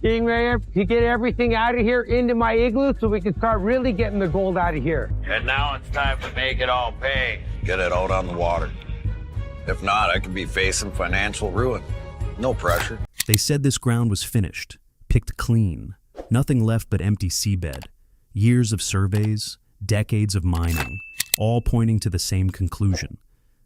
Being ready to get everything out of here into my igloo so we can start really getting the gold out of here. And now it's time to make it all pay. Get it out on the water. If not, I could be facing financial ruin. No pressure. They said this ground was finished, picked clean, nothing left but empty seabed. Years of surveys, decades of mining, all pointing to the same conclusion.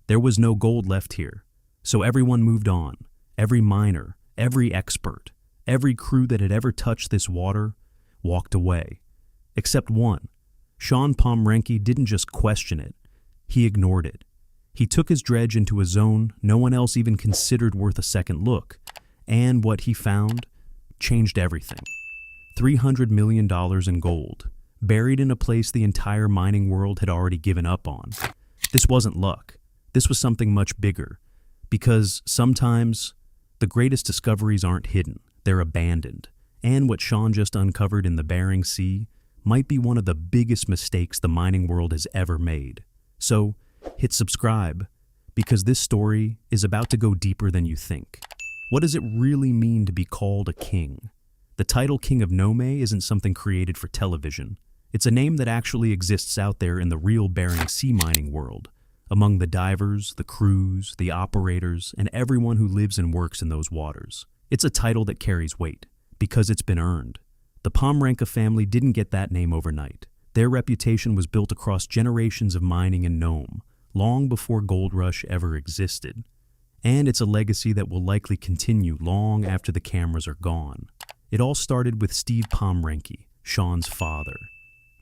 There was no gold left here, so everyone moved on. Every miner, every expert, every crew that had ever touched this water walked away. Except one. Shawn Pomrenke didn't just question it, he ignored it. He took his dredge into a zone no one else even considered worth a second look, and what he found changed everything. $300 million in gold, buried in a place the entire mining world had already given up on. This wasn't luck. This was something much bigger, because sometimes the greatest discoveries aren't hidden, they're abandoned. And what Shawn just uncovered in the Bering Sea might be one of the biggest mistakes the mining world has ever made. So, hit subscribe, because this story is about to go deeper than you think. What does it really mean to be called a king? The title King of Nome isn't something created for television. It's a name that actually exists out there in the real Bering Sea mining world, among the divers, the crews, the operators, and everyone who lives and works in those waters. It's a title that carries weight, because it's been earned. The Pomrenke family didn't get that name overnight. Their reputation was built across generations of mining in Nome, long before Gold Rush ever existed. And it's a legacy that will likely continue long after the cameras are gone. It all started with Steve Pomrenke, Shawn's father.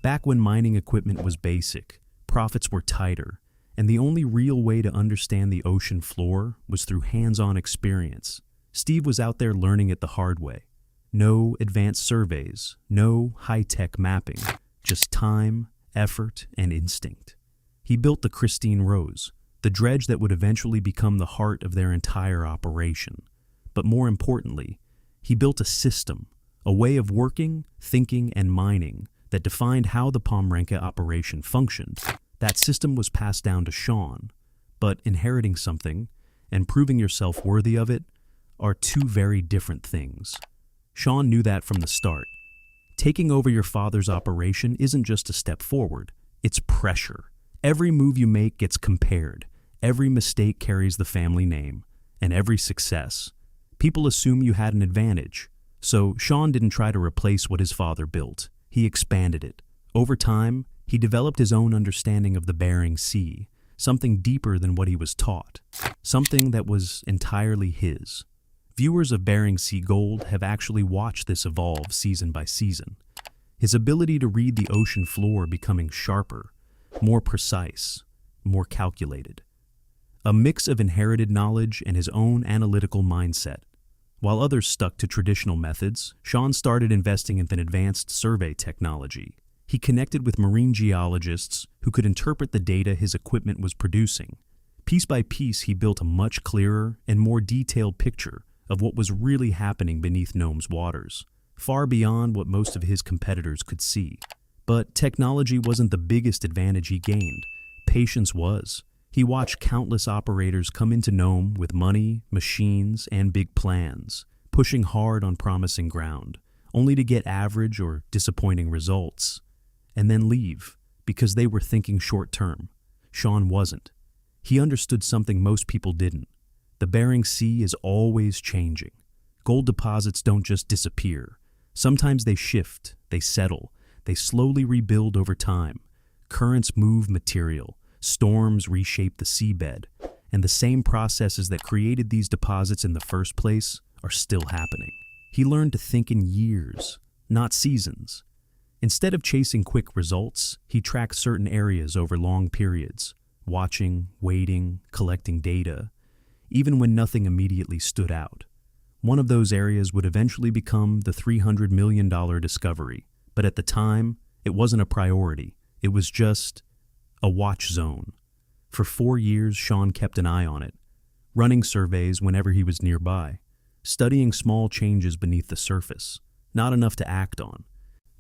Back when mining equipment was basic, profits were tighter, and the only real way to understand the ocean floor was through hands-on experience. Steve was out there learning it the hard way. No advanced surveys, no high-tech mapping, just time, effort, and instinct. He built the Christine Rose, the dredge that would eventually become the heart of their entire operation. But more importantly, he built a system, a way of working, thinking, and mining that defined how the Pomrenke operation functioned. That system was passed down to Shawn, but inheriting something and proving yourself worthy of it are two very different things. Shawn knew that from the start. Taking over your father's operation isn't just a step forward, it's pressure. Every move you make gets compared, every mistake carries the family name, and every success. People assume you had an advantage, so Shawn didn't try to replace what his father built. He expanded it. Over time, he developed his own understanding of the Bering Sea, something deeper than what he was taught, something that was entirely his. Viewers of Bering Sea Gold have actually watched this evolve season by season. His ability to read the ocean floor becoming sharper, more precise, more calculated. A mix of inherited knowledge and his own analytical mindset. While others stuck to traditional methods, Shawn started investing in advanced survey technology. He connected with marine geologists who could interpret the data his equipment was producing. Piece by piece, he built a much clearer and more detailed picture of what was really happening beneath Nome's waters, far beyond what most of his competitors could see. But technology wasn't the biggest advantage he gained. Patience was. He watched countless operators come into Nome with money, machines, and big plans, pushing hard on promising ground, only to get average or disappointing results, and then leave because they were thinking short-term. Shawn wasn't. He understood something most people didn't. The Bering Sea is always changing. Gold deposits don't just disappear. Sometimes they shift, they settle, they slowly rebuild over time. Currents move material, storms reshape the seabed, and the same processes that created these deposits in the first place are still happening. He learned to think in years, not seasons. Instead of chasing quick results, he tracked certain areas over long periods, watching, waiting, collecting data, even when nothing immediately stood out. One of those areas would eventually become the $300 million discovery, but at the time, it wasn't a priority. It was just a watch zone. For 4 years, Shawn kept an eye on it, running surveys whenever he was nearby, studying small changes beneath the surface, not enough to act on,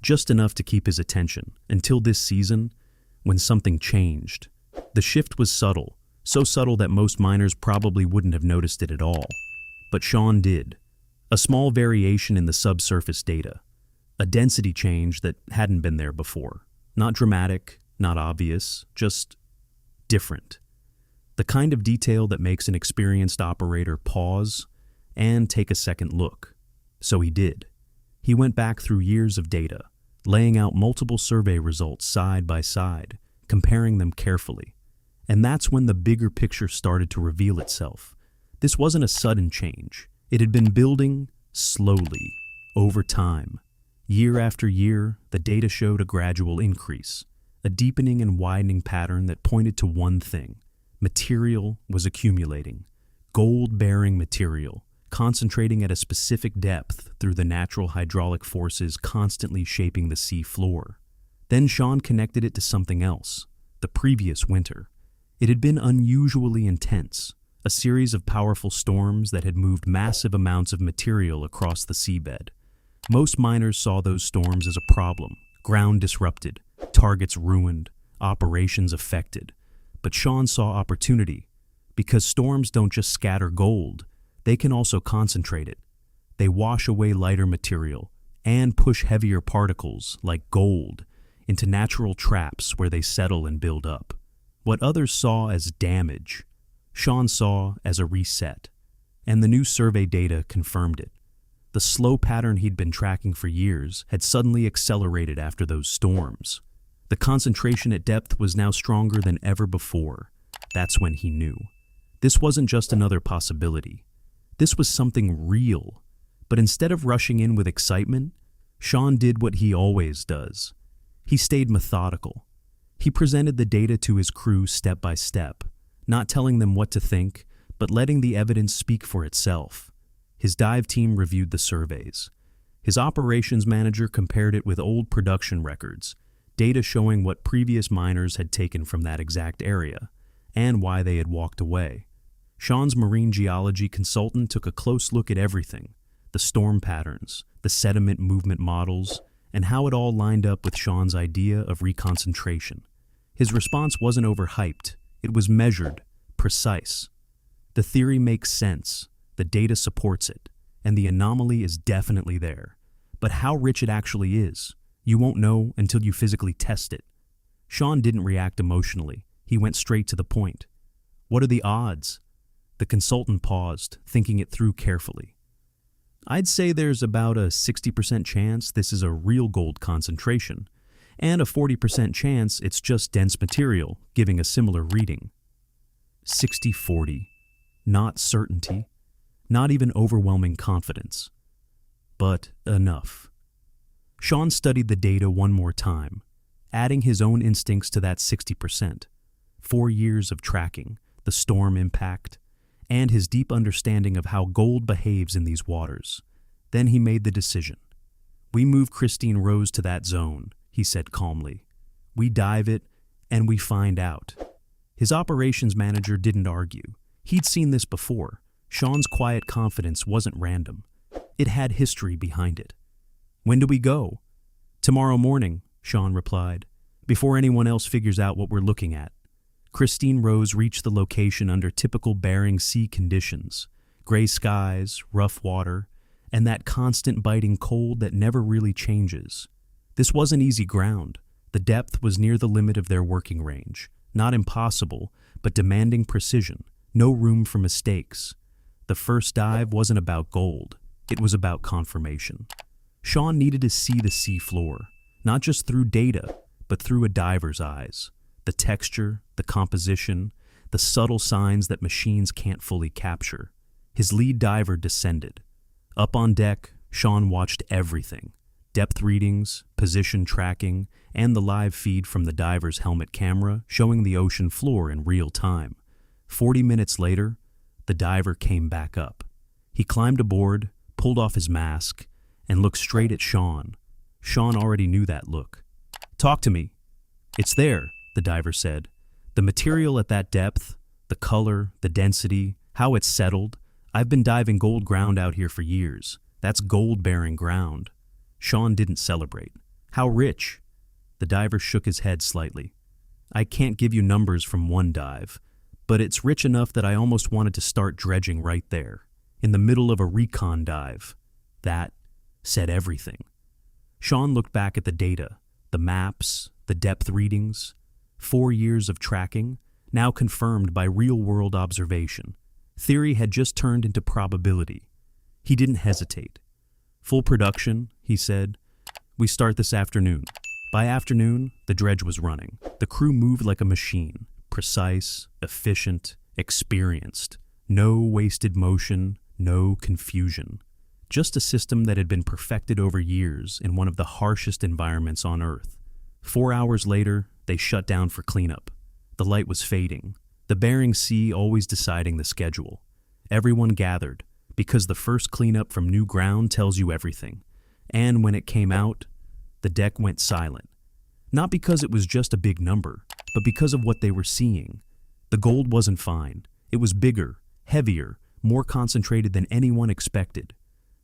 just enough to keep his attention, until this season, when something changed. The shift was subtle, so subtle that most miners probably wouldn't have noticed it at all. But Shawn did. A small variation in the subsurface data. A density change that hadn't been there before. Not dramatic, not obvious, just different. The kind of detail that makes an experienced operator pause and take a second look. So he did. He went back through years of data, laying out multiple survey results side by side, comparing them carefully. And that's when the bigger picture started to reveal itself. This wasn't a sudden change. It had been building slowly, over time. Year after year, the data showed a gradual increase, a deepening and widening pattern that pointed to one thing. Material was accumulating. Gold-bearing material, concentrating at a specific depth through the natural hydraulic forces constantly shaping the sea floor. Then Shawn connected it to something else, the previous winter. It had been unusually intense, a series of powerful storms that had moved massive amounts of material across the seabed. Most miners saw those storms as a problem, ground disrupted, targets ruined, operations affected. But Shawn saw opportunity, because storms don't just scatter gold, they can also concentrate it. They wash away lighter material and push heavier particles, like gold, into natural traps where they settle and build up. What others saw as damage, Shawn saw as a reset, and the new survey data confirmed it. The slow pattern he'd been tracking for years had suddenly accelerated after those storms. The concentration at depth was now stronger than ever before. That's when he knew. This wasn't just another possibility. This was something real. But instead of rushing in with excitement, Shawn did what he always does. He stayed methodical. He presented the data to his crew step by step, not telling them what to think, but letting the evidence speak for itself. His dive team reviewed the surveys. His operations manager compared it with old production records, data showing what previous miners had taken from that exact area, and why they had walked away. Shawn's marine geology consultant took a close look at everything, the storm patterns, the sediment movement models, and how it all lined up with Shawn's idea of reconcentration. His response wasn't overhyped. It was measured, precise. The theory makes sense, the data supports it, and the anomaly is definitely there. But how rich it actually is, you won't know until you physically test it. Shawn didn't react emotionally. He went straight to the point. What are the odds? The consultant paused, thinking it through carefully. I'd say there's about a 60% chance this is a real gold concentration, and a 40% chance it's just dense material, giving a similar reading. 60-40. Not certainty. Not even overwhelming confidence. But enough. Shawn studied the data one more time, adding his own instincts to that 60%. 4 years of tracking, the storm impact, and his deep understanding of how gold behaves in these waters. Then he made the decision. We move Christine Rose to that zone, he said calmly. We dive it, and we find out. His operations manager didn't argue. He'd seen this before. Shawn's quiet confidence wasn't random. It had history behind it. When do we go? Tomorrow morning, Shawn replied, before anyone else figures out what we're looking at. Christine Rose reached the location under typical Bering Sea conditions, gray skies, rough water, and that constant biting cold that never really changes. This wasn't easy ground. The depth was near the limit of their working range. Not impossible, but demanding precision. No room for mistakes. The first dive wasn't about gold. It was about confirmation. Shawn needed to see the sea floor, not just through data, but through a diver's eyes. The texture, the composition, the subtle signs that machines can't fully capture. His lead diver descended. Up on deck, Shawn watched everything. Depth readings, position tracking, and the live feed from the diver's helmet camera showing the ocean floor in real time. 40 minutes later, the diver came back up. He climbed aboard, pulled off his mask, and looked straight at Shawn. Shawn already knew that look. Talk to me. It's there, the diver said. The material at that depth, the color, the density, how it's settled. I've been diving gold ground out here for years. That's gold-bearing ground. Shawn didn't celebrate. How rich? The diver shook his head slightly. I can't give you numbers from one dive, but it's rich enough that I almost wanted to start dredging right there. in the middle of a recon dive. That said everything. Shawn looked back at the data, the maps, the depth readings. 4 years of tracking, now confirmed by real-world observation. Theory had just turned into probability. He didn't hesitate. "Full production," he said. "We start this afternoon." By afternoon, the dredge was running. The crew moved like a machine, precise, efficient, experienced. No wasted motion, no confusion. Just a system that had been perfected over years in one of the harshest environments on Earth. 4 hours later, they shut down for cleanup. The light was fading. The Bering Sea always deciding the schedule. Everyone gathered, because the first cleanup from new ground tells you everything. And when it came out, the deck went silent. Not because it was just a big number, but because of what they were seeing. The gold wasn't fine. It was bigger, heavier, more concentrated than anyone expected.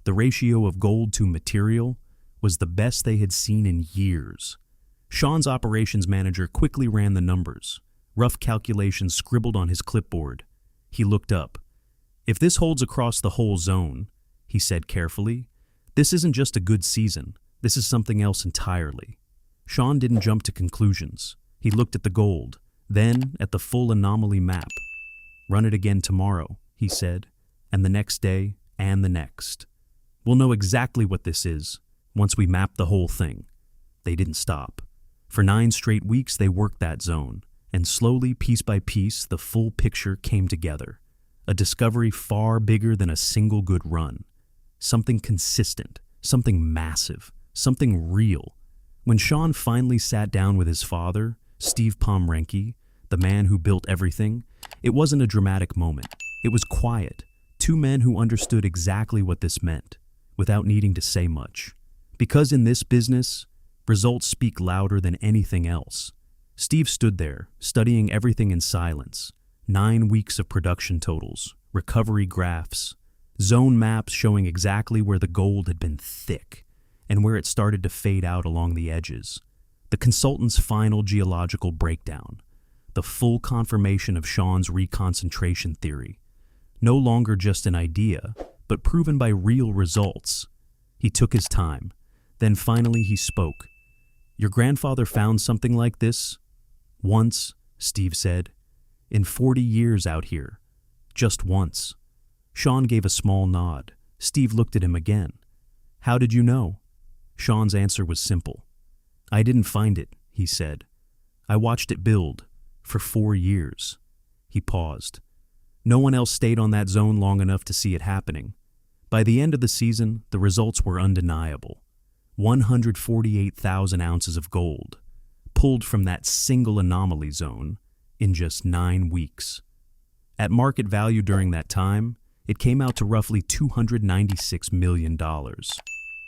The ratio of gold to material was the best they had seen in years. Shawn's operations manager quickly ran the numbers, rough calculations scribbled on his clipboard. He looked up. "If this holds across the whole zone," he said carefully, "this isn't just a good season. This is something else entirely." Shawn didn't jump to conclusions. He looked at the gold, then at the full anomaly map. "Run it again tomorrow," he said, "and the next day, and the next. We'll know exactly what this is once we map the whole thing." They didn't stop. For 9 straight weeks they worked that zone, and slowly, piece by piece, the full picture came together. A discovery far bigger than a single good run. Something consistent, something massive, something real. When Shawn finally sat down with his father, Steve Pomrenke, the man who built everything, it wasn't a dramatic moment. It was quiet. 2 men who understood exactly what this meant, without needing to say much. Because in this business, results speak louder than anything else. Steve stood there, studying everything in silence. 9 weeks of production totals, recovery graphs, zone maps showing exactly where the gold had been thick and where it started to fade out along the edges. The consultant's final geological breakdown, the full confirmation of Shawn's reconcentration theory. No longer just an idea, but proven by real results. He took his time. Then finally he spoke. "Your grandfather found something like this?" "Once," Steve said. "In 40 years out here. Just once." Shawn gave a small nod. Steve looked at him again. "How did you know?" Shawn's answer was simple. "I didn't find it," he said. "I watched it build for 4 years." He paused. No one else stayed on that zone long enough to see it happening. By the end of the season, the results were undeniable. 148,000 ounces of gold, pulled from that single anomaly zone in just 9 weeks. At market value during that time, it came out to roughly $296 million.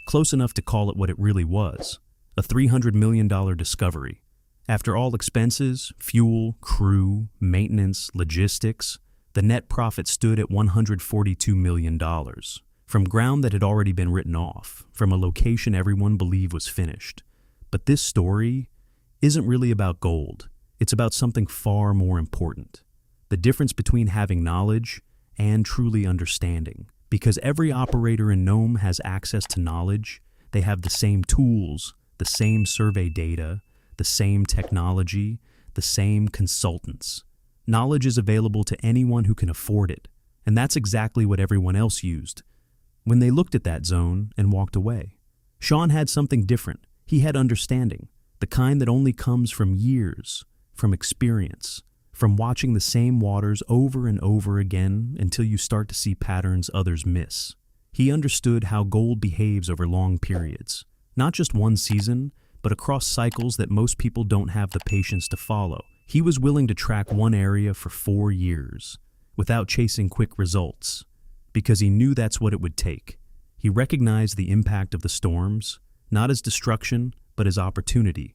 Close enough to call it what it really was, a $300 million discovery. After all expenses, fuel, crew, maintenance, logistics, the net profit stood at $142 million. From ground that had already been written off, from a location everyone believed was finished. But this story isn't really about gold. It's about something far more important. The difference between having knowledge and truly understanding. Because every operator in Nome has access to knowledge, they have the same tools, the same survey data, the same technology, the same consultants. Knowledge is available to anyone who can afford it, and that's exactly what everyone else used when they looked at that zone and walked away. Shawn had something different. He had understanding, the kind that only comes from years, from experience, from watching the same waters over and over again until you start to see patterns others miss. He understood how gold behaves over long periods, not just one season, but across cycles that most people don't have the patience to follow. He was willing to track one area for 4 years, without chasing quick results, because he knew that's what it would take. He recognized the impact of the storms, not as destruction, but as opportunity.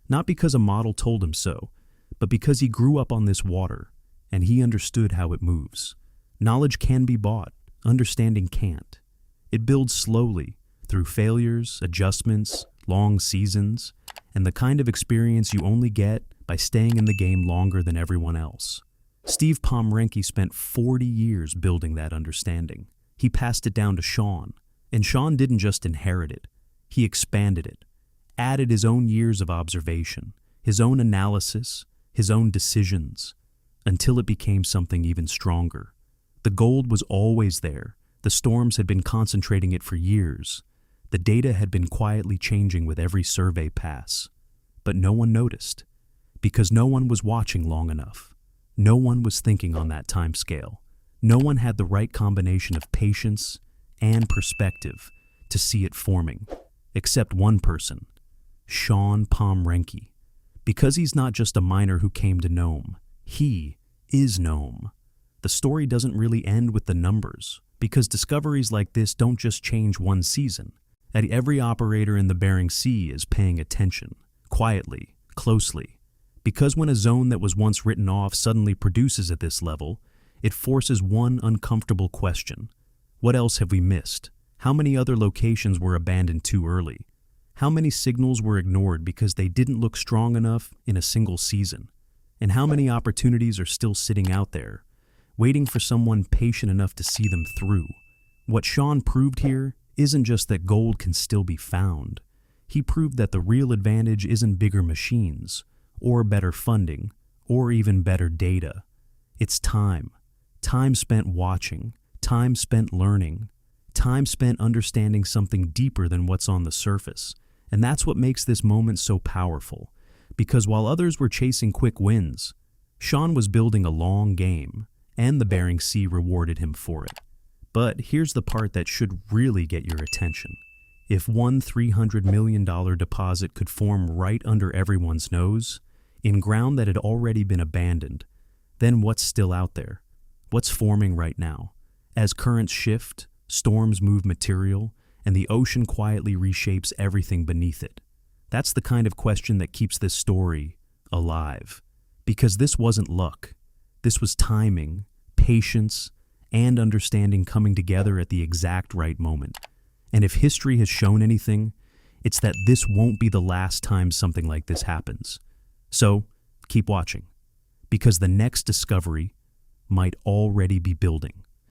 Not because a model told him so, but because he grew up on this water, and he understood how it moves. Knowledge can be bought, understanding can't. It builds slowly, through failures, adjustments, long seasons, and the kind of experience you only get by staying in the game longer than everyone else. Steve Pomrenke spent 40 years building that understanding. He passed it down to Shawn, and Shawn didn't just inherit it. He expanded it, added his own years of observation, his own analysis, his own decisions, until it became something even stronger. The gold was always there. The storms had been concentrating it for years. The data had been quietly changing with every survey pass. But no one noticed, because no one was watching long enough. No one was thinking on that time scale. No one had the right combination of patience and perspective to see it forming, except one person, Shawn Pomrenke. Because he's not just a miner who came to Nome, he is Nome. The story doesn't really end with the numbers, because discoveries like this don't just change one season. Every operator in the Bering Sea is paying attention, quietly, closely. Because when a zone that was once written off suddenly produces at this level, it forces one uncomfortable question. What else have we missed? How many other locations were abandoned too early? How many signals were ignored because they didn't look strong enough in a single season? And how many opportunities are still sitting out there, waiting for someone patient enough to see them through? What Shawn proved here isn't just that gold can still be found. He proved that the real advantage isn't bigger machines, or better funding, or even better data. It's time. Time spent watching, time spent learning, time spent understanding something deeper than what's on the surface. And that's what makes this moment so powerful. Because while others were chasing quick wins, Shawn was building a long game, and the Bering Sea rewarded him for it. But here's the part that should really get your attention. If one $300 million deposit could form right under everyone's nose, in ground that had already been abandoned, then what's still out there? What's forming right now? As currents shift, storms move material, and the ocean quietly reshapes everything beneath it. That's the kind of question that keeps this story alive. Because this wasn't luck. This was timing, patience, and understanding coming together at the exact right moment. And if history has shown anything, it's that this won't be the last time something like this happens. So, keep watching, because the next discovery might already be building.